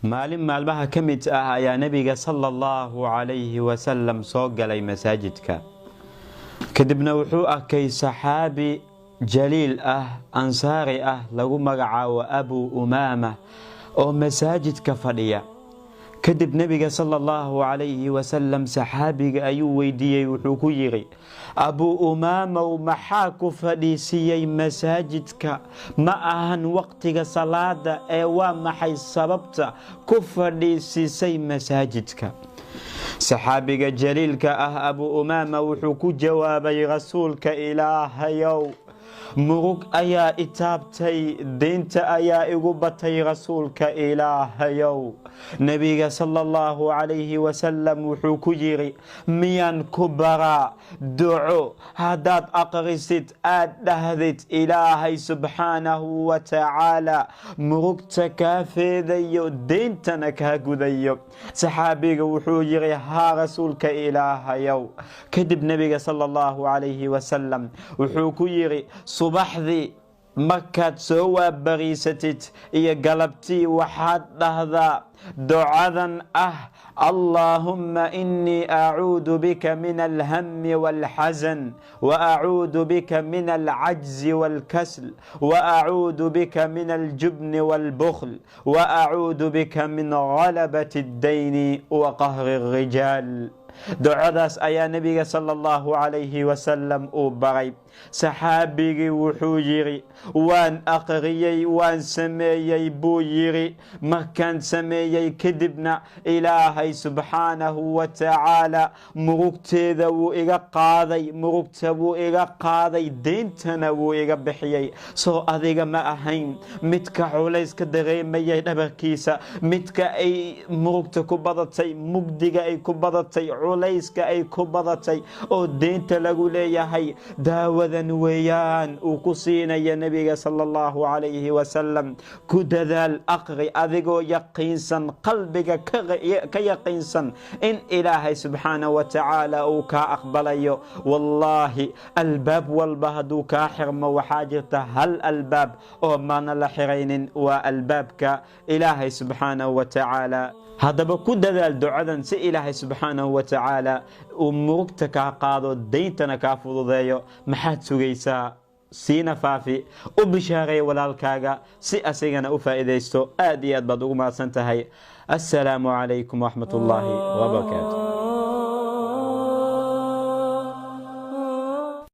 maalin maalmaha ka mid ah ayaa nabiga sallallahu alayhi wasallam soo galay masaajidka. kadibna wuxuu arkay saxaabi jaliil ah ansaari ah lagu magacaabo Abu Umaama oo masaajidka fadhiya. kadib nabiga sallallahu alayhi wasallam saxaabiga ayuu weydiiyay, wuxuu ku yiri: Abu Umaama, maxaa ku fadhiisiyay masaajidka? ma ahan waqtiga salaada ee waa maxay sababta ku fadhiisisay masaajidka? saxaabiga jaliilka ah Abu Umaama wuxuu ku jawaabay: rasuulka Ilaahayow, murug ayaa itaabtay, deynta ayaa igu batay rasuulka Ilaahayow. nabiga sallallahu alayhi wasallam wuxuu ku yiri: miyaan ku baraa duco haddaad aqrisid aad dhahdid Ilaahay subxaanahu wa tacaala murugta kaa feedayo, deyntana kaa gudayo? saxaabiga wuxuu yiri: haa rasuulka Ilaahayow. kadib nabiga sallallahu alayhi wasallam wuxuu ku yiri: subaxdii markaad soo waabariisatid iyo galabtii waxaad dhahdaa ducadan ah: Allahumma inni a'uudu bika min al-hammi wal-hazan wa a'uudu bika min al-'ajzi wal-kasl wa a'uudu bika min al-jubni wal-bukhl wa a'uudu bika min ghalabati ad-dayni wa qahri ar-rijal. ducadaas ayaa nabiga sallallahu alayhi wasallam uu baray. saxaabigii wuxuu yiri: waan aqriyay, waan sameeyay buu yiri. markaan sameeyay kadibna Ilaahay subxaanahu wa tacaala murugteeda wuu iga qaaday, murugta wuu iga qaaday, deyntana wuu iga bixiyay. soo adiga ma ahayn midka culayska dareemayay dhabarkiisa, midka ay murugta ku badatay, mugdiga ay ku badatay, culayska ay ku badatay oo deynta lagu leeyahay? daawadan weeyaan uu ku siinaya nabiga sallallahu alayhi wasallam. ku dadaal aqri adigoo yaqiinsan, qalbiga ka yaqiinsan in Ilaahay subxaanahu wa tacaala uu kaa aqbalayo. wallaahi albaab walba hadduu kaa xirmo waxaa jirta hal albaab oo maana la xiraynin, waa albaabka Ilaahay subxaanahu wa tacaala. haddaba ku dadaal ducadan si Ilaahay subxaanahu wa tacaala uu murugta kaa qaado, deyntana kaa fududeeyo. maxaad sugaysaa? siina faafi, u bishaareey walaalkaaga si asigana u faa'iidaysto. aad iyo aad baad ugu mahadsan tahay. assalaamu calaykum waraxmatullaahi wabarakaatu.